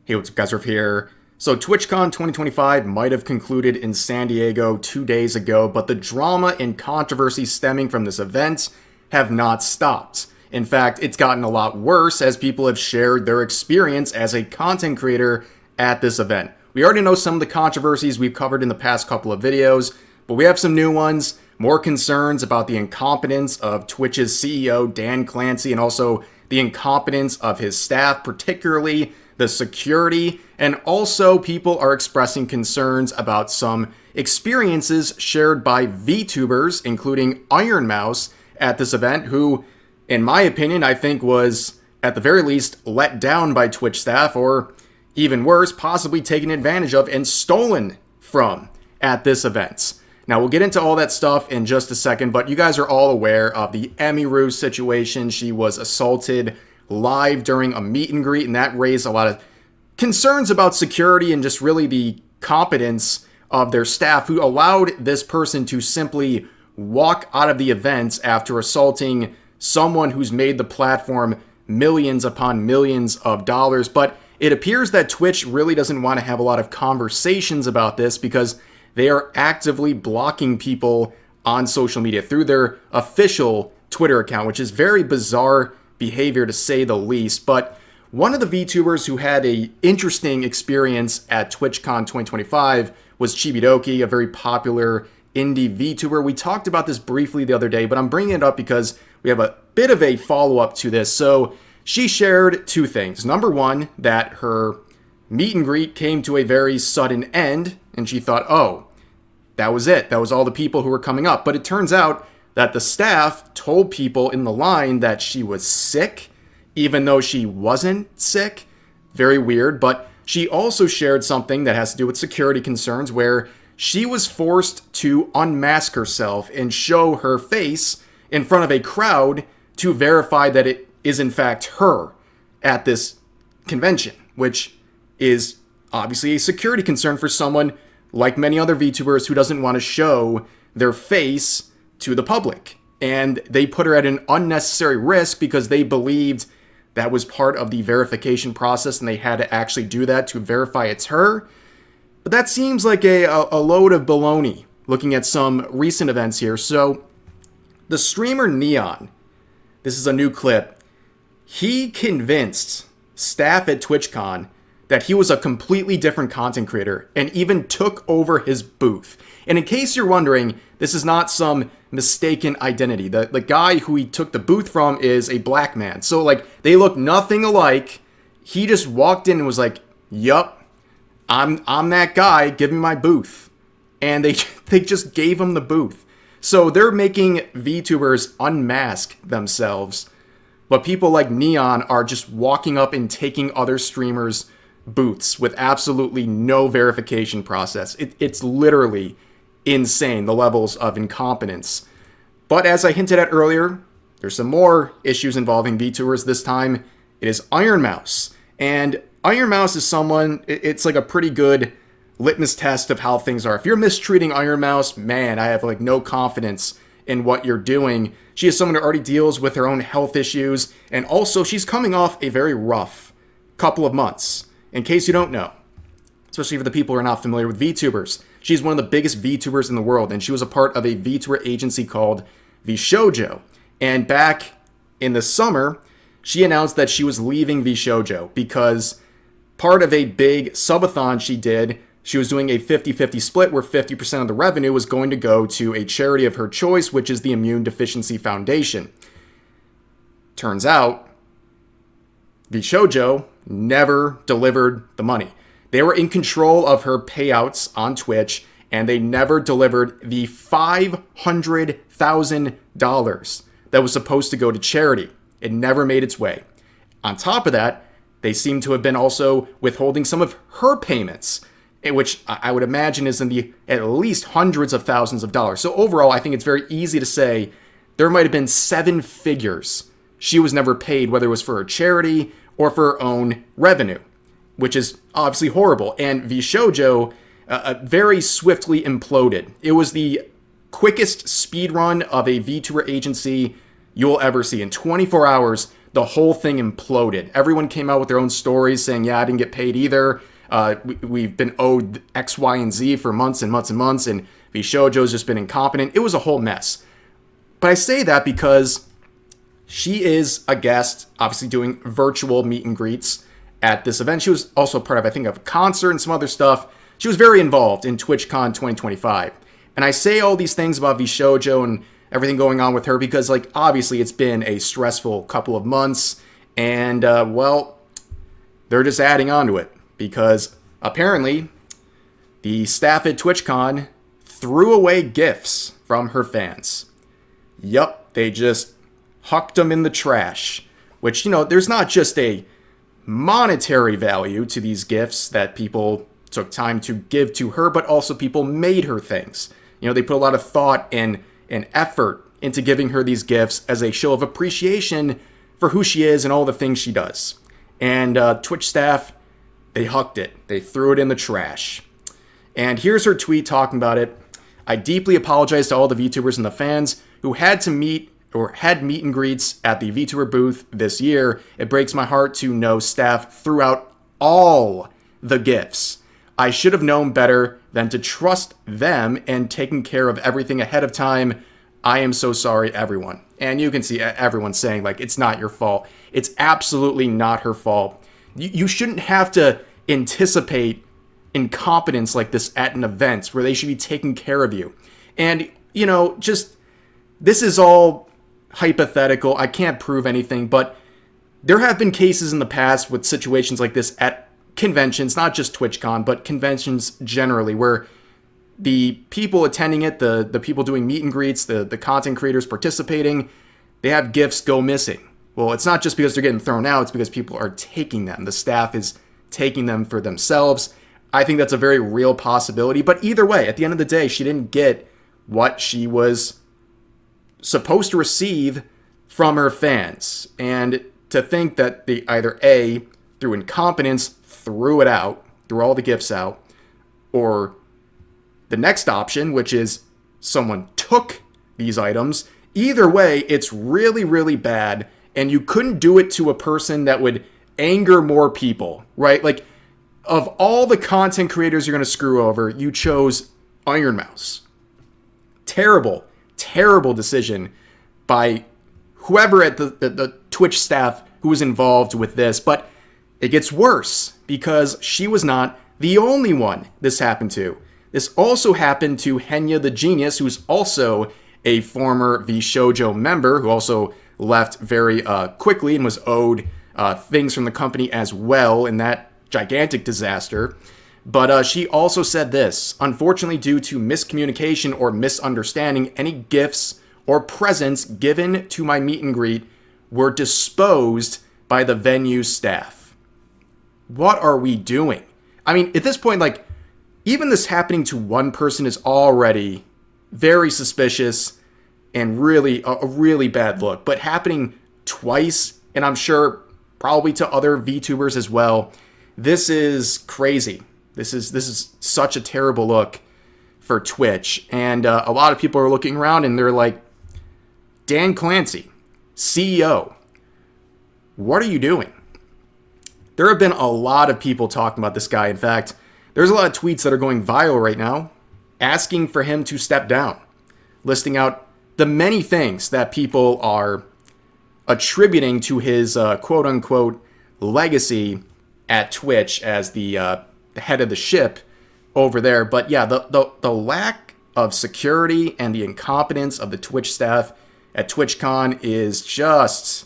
Hey, what's up guys, Riff here. So TwitchCon 2025 might have concluded in San Diego 2 days ago, but the drama and controversy stemming from this event have not stopped. In fact, it's gotten a lot worse as people have shared their experience as a content creator at this event. We already know some of the controversies we've covered in the past couple of videos, but we have some new ones, more concerns about the incompetence of Twitch's CEO, Dan Clancy, and also the incompetence of his staff, particularly the security, and also people are expressing concerns about some experiences shared by VTubers, including Ironmouse, at this event, who, in my opinion, I think was, at the very least, let down by Twitch staff, or even worse, possibly taken advantage of and stolen from at this event. Now, we'll get into all that stuff in just a second, but you guys are all aware of the Emiru situation. She was assaulted live during a meet and greet, and that raised a lot of concerns about security and just really the competence of their staff, who allowed this person to simply walk out of the event after assaulting someone who's made the platform millions upon millions of dollars. But it appears that Twitch really doesn't want to have a lot of conversations about this because they are actively blocking people on social media through their official Twitter account, which is very bizarre behavior to say the least. But one of the VTubers who had a interesting experience at TwitchCon 2025 was Chibidoki, a very popular indie VTuber. We talked about this briefly the other day, but I'm bringing it up because we have a bit of a follow-up to this. So she shared two things. Number one, that her meet and greet came to a very sudden end, and she thought, oh, that was it. That was all the people who were coming up. But it turns out that the staff told people in the line that she was sick, even though she wasn't sick. Very weird. But she also shared something that has to do with security concerns, where she was forced to unmask herself and show her face in front of a crowd to verify that it is in fact her at this convention, which is obviously a security concern for someone like many other VTubers who doesn't want to show their face to the public. And they put her at an unnecessary risk because they believed that was part of the verification process and they had to actually do that to verify it's her. But that seems like a load of baloney looking at some recent events here. So the streamer Neon, this is a new clip, he convinced staff at TwitchCon that he was a completely different content creator and even took over his booth. And in case you're wondering, this is not some mistaken identity. The guy who he took the booth from is a black man. So like, they look nothing alike. He just walked in and was like, yup, I'm that guy, give me my booth. And they just gave him the booth. So they're making VTubers unmask themselves, but people like Neon are just walking up and taking other streamers' booths with absolutely no verification process. It's literally insane, the levels of incompetence. But as I hinted at earlier, there's some more issues involving VTubers. This time it is Ironmouse. And Ironmouse is someone, it's like a pretty good litmus test of how things are. If you're mistreating Ironmouse, man, I have like no confidence in what you're doing. She is someone who already deals with her own health issues, and also she's coming off a very rough couple of months. In case you don't know, especially for the people who are not familiar with VTubers, she's one of the biggest VTubers in the world, and she was a part of a VTuber agency called VShojo. And back in the summer, she announced that she was leaving VShojo because part of a big subathon she did, she was doing a 50-50 split where 50% of the revenue was going to go to a charity of her choice, which is the Immune Deficiency Foundation. Turns out, VShojo never delivered the money. They were in control of her payouts on Twitch, and they never delivered the $500,000 that was supposed to go to charity. It never made its way. On top of that, they seem to have been also withholding some of her payments, which I would imagine is in the at least hundreds of thousands of dollars. So overall, I think it's very easy to say there might have been 7 figures she was never paid, whether it was for her charity or for her own revenue, which is obviously horrible. And VShojo very swiftly imploded. It was the quickest speed run of a VTuber agency you'll ever see. In 24 hours, the whole thing imploded. Everyone came out with their own stories saying, yeah, I didn't get paid either. We've been owed X, Y, and Z for months and months and months, and VShojo's just been incompetent. It was a whole mess. But I say that because she is a guest, obviously doing virtual meet and greets at this event. She was also part of, I think, a concert and some other stuff. She was very involved in TwitchCon 2025. And I say all these things about VShojo and everything going on with her because, like, obviously it's been a stressful couple of months. And, well, they're just adding on to it because apparently the staff at TwitchCon threw away gifts from her fans. Yup, they just hucked them in the trash. Which, you know, there's not just a monetary value to these gifts that people took time to give to her, but also people made her things. You know, they put a lot of thought and effort into giving her these gifts as a show of appreciation for who she is and all the things she does. And Twitch staff, they hucked it. They threw it in the trash. And here's her tweet talking about it. I deeply apologize to all the VTubers and the fans who had meet and greets at the VTuber booth this year. It breaks my heart to know staff threw out all the gifts. I should have known better than to trust them and taking care of everything ahead of time. I am so sorry, everyone. And you can see everyone saying, like, it's not your fault. It's absolutely not her fault. You shouldn't have to anticipate incompetence like this at an event where they should be taking care of you. And, you know, just, this is all hypothetical. I can't prove anything, but there have been cases in the past with situations like this at conventions, not just TwitchCon, but conventions generally, where the people attending it, the people doing meet and greets, the content creators participating, they have gifts go missing. Well, it's not just because they're getting thrown out, it's because people are taking them. The staff is taking them for themselves. I think that's a very real possibility. But either way, at the end of the day, she didn't get what she was supposed to receive from her fans. And to think that they either A, through incompetence, threw it out, threw all the gifts out, or the next option, which is someone took these items. Either way, it's really, really bad, and you couldn't do it to a person that would anger more people, right? Like, of all the content creators you're going to screw over, you chose Ironmouse. Terrible, terrible decision by whoever at the Twitch staff who was involved with this. But it gets worse because she was not the only one this happened to. This also happened to Henya the Genius, who's also a former VShojo member, who also left very quickly and was owed things from the company as well in that gigantic disaster. But she also said this: unfortunately, due to miscommunication or misunderstanding, any gifts or presents given to my meet and greet were disposed by the venue staff. What are we doing? I mean, at this point, like, even this happening to one person is already very suspicious and really a really bad look. But happening twice, and I'm sure probably to other VTubers as well, this is crazy. This is such a terrible look for Twitch. And a lot of people are looking around and they're like, Dan Clancy, CEO, what are you doing? There have been a lot of people talking about this guy. In fact, there's a lot of tweets that are going viral right now asking for him to step down, listing out the many things that people are attributing to his quote-unquote legacy at Twitch as the head of the ship over there. But yeah, the lack of security and the incompetence of the Twitch staff at TwitchCon is just,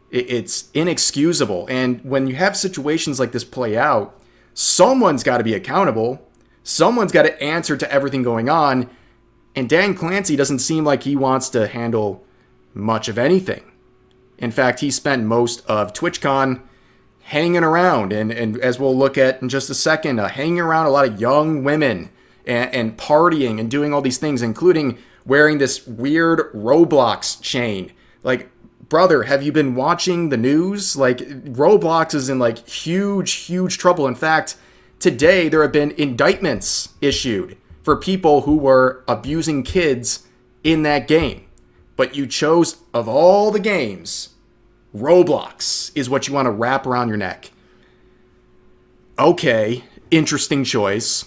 it's inexcusable. And when you have situations like this play out, someone's got to be accountable. Someone's got to answer to everything going on. And Dan Clancy doesn't seem like he wants to handle much of anything. In fact, he spent most of TwitchCon hanging around, and as we'll look at in just a second, hanging around a lot of young women and partying and doing all these things, including wearing this weird Roblox chain. Like, brother, have you been watching the news? Like, Roblox is in, like, huge trouble. In fact, today there have been indictments issued for people who were abusing kids in that game. But you chose, of all the games, Roblox is what you want to wrap around your neck. Okay, interesting choice.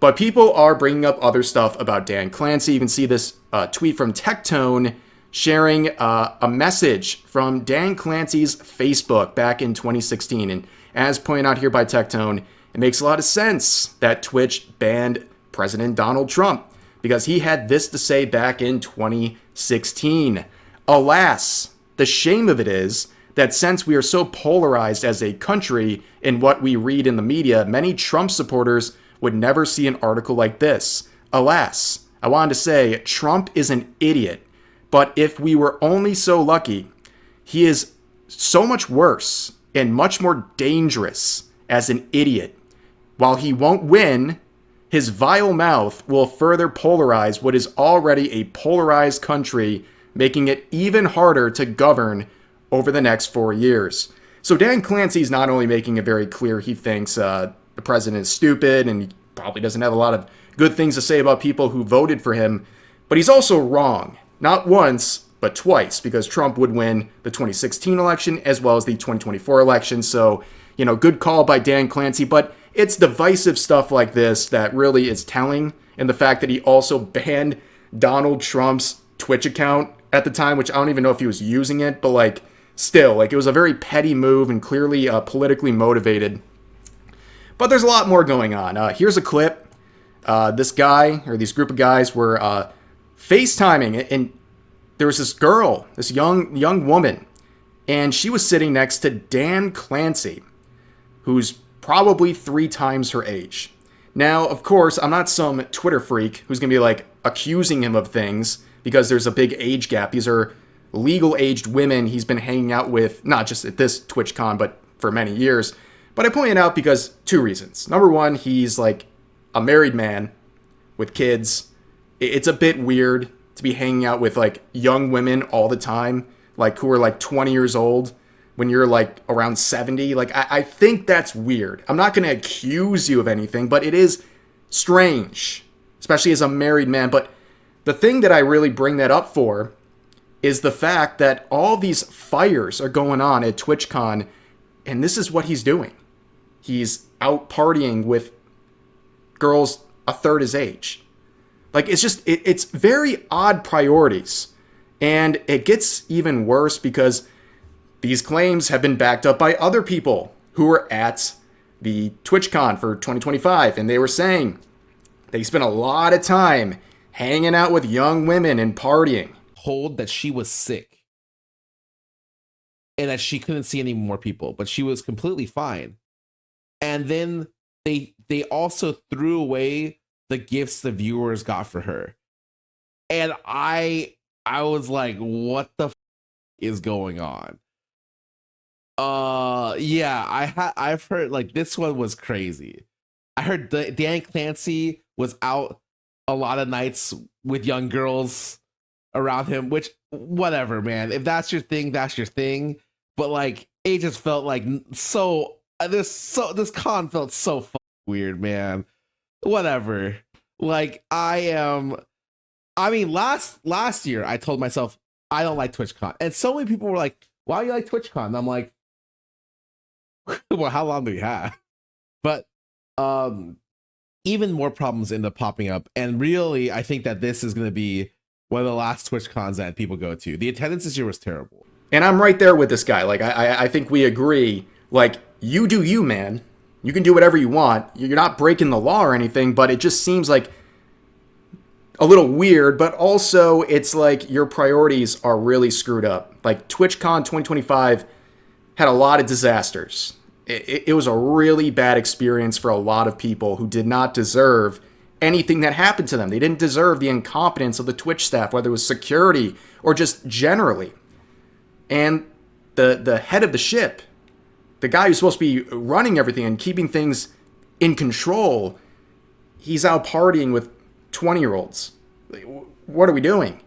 But people are bringing up other stuff about Dan Clancy. You can see this tweet from Tectone sharing a message from Dan Clancy's Facebook back in 2016. And as pointed out here by Tectone, it makes a lot of sense that Twitch banned President Donald Trump because he had this to say back in 2016. Alas, the shame of it is that since we are so polarized as a country in what we read in the media, many Trump supporters would never see an article like this. Alas, I wanted to say Trump is an idiot, but if we were only so lucky, he is so much worse and much more dangerous as an idiot. While he won't win, his vile mouth will further polarize what is already a polarized country, making it even harder to govern over the next 4 years. So Dan Clancy is not only making it very clear he thinks the president is stupid and he probably doesn't have a lot of good things to say about people who voted for him, but he's also wrong. Not once, but twice, because Trump would win the 2016 election as well as the 2024 election. So, good call by Dan Clancy, but it's divisive stuff like this that really is telling. And the fact that he also banned Donald Trump's Twitch account at the time, which I don't even know if he was using it, but still, it was a very petty move and clearly politically motivated. But there's a lot more going on. Here's a clip. This guy, or these group of guys, were FaceTiming, and there was this girl, this young woman, and she was sitting next to Dan Clancy, who's probably 3 times her age. Now, of course, I'm not some Twitter freak who's going to be accusing him of things because there's a big age gap. These are legal aged women he's been hanging out with, not just at this TwitchCon, but for many years. But I point it out because 2 reasons. Number one, he's a married man with kids. It's a bit weird to be hanging out with young women all the time, who are 20 years old when you're around 70. I think that's weird. I'm not going to accuse you of anything, but it is strange, especially as a married man. But the thing that I really bring that up for is the fact that all these fires are going on at TwitchCon, and this is what he's doing. He's out partying with girls a third his age. It's very odd priorities. And it gets even worse because these claims have been backed up by other people who were at the TwitchCon for 2025. And they were saying they spent a lot of time hanging out with young women and partying. Told that she was sick and that she couldn't see any more people, but she was completely fine. And then they also threw away the gifts the viewers got for her. And I was like, what the is going on? Yeah, I've heard this one was crazy. I heard Dan Clancy was out a lot of nights with young girls around him, which whatever, man. If that's your thing, that's your thing. But it just felt this con felt so weird, man. Whatever. Last year I told myself I don't like TwitchCon, and so many people were like, "Why do you like TwitchCon?" And I'm like, "Well, how long do we have?" But even more problems end up popping up, and really, I think that this is going to be one of the last TwitchCons that people go to. The attendance this year was terrible, and I'm right there with this guy. I think we agree. You do you, man. You can do whatever you want. You're not breaking the law or anything, but it just seems a little weird. But also, it's your priorities are really screwed up. TwitchCon 2025 had a lot of disasters. It was a really bad experience for a lot of people who did not deserve anything that happened to them. They didn't deserve the incompetence of the Twitch staff, whether it was security or just generally. And the head of the ship, the guy who's supposed to be running everything and keeping things in control, he's out partying with 20-year-olds. What are we doing?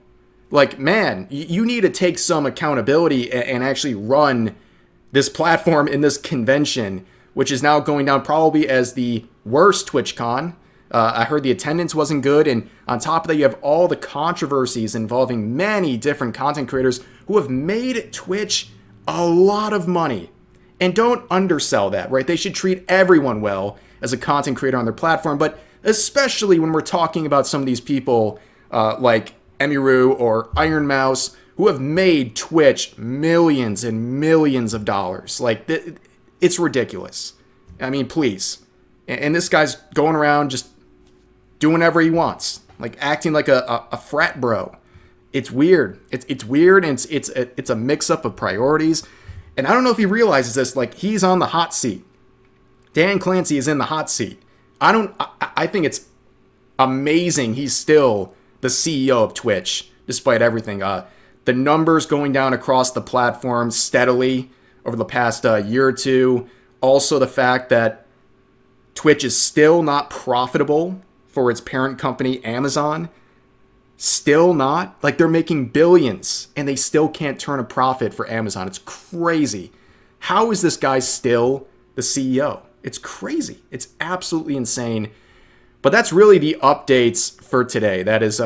Man, you need to take some accountability and actually run this platform in this convention, which is now going down probably as the worst TwitchCon. I heard the attendance wasn't good, and on top of that, you have all the controversies involving many different content creators who have made Twitch a lot of money. And don't undersell that, right? They should treat everyone well as a content creator on their platform, but especially when we're talking about some of these people like Emiru or Ironmouse, who have made Twitch millions and millions of dollars. Like, it's ridiculous. I mean, please. And this guy's going around just doing whatever he wants, like acting like a frat bro. It's weird. It's weird, and it's a mix-up of priorities. And I don't know if he realizes this, like, he's on the hot seat. Dan Clancy is in the hot seat. I think it's amazing he's still the CEO of Twitch, despite everything. The numbers going down across the platform steadily over the past year or two. Also, the fact that Twitch is still not profitable for its parent company, Amazon. Still not. Like, they're making billions, and they still can't turn a profit for Amazon. It's crazy. How is this guy still the CEO? It's crazy. It's absolutely insane. But that's really the updates for today. That is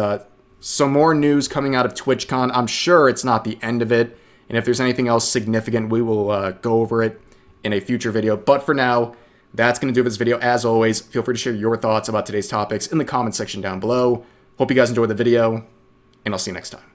some more news coming out of TwitchCon. I'm sure it's not the end of it. And if there's anything else significant, we will go over it in a future video. But for now, that's going to do this video. As always, feel free to share your thoughts about today's topics in the comment section down below. Hope you guys enjoyed the video, and I'll see you next time.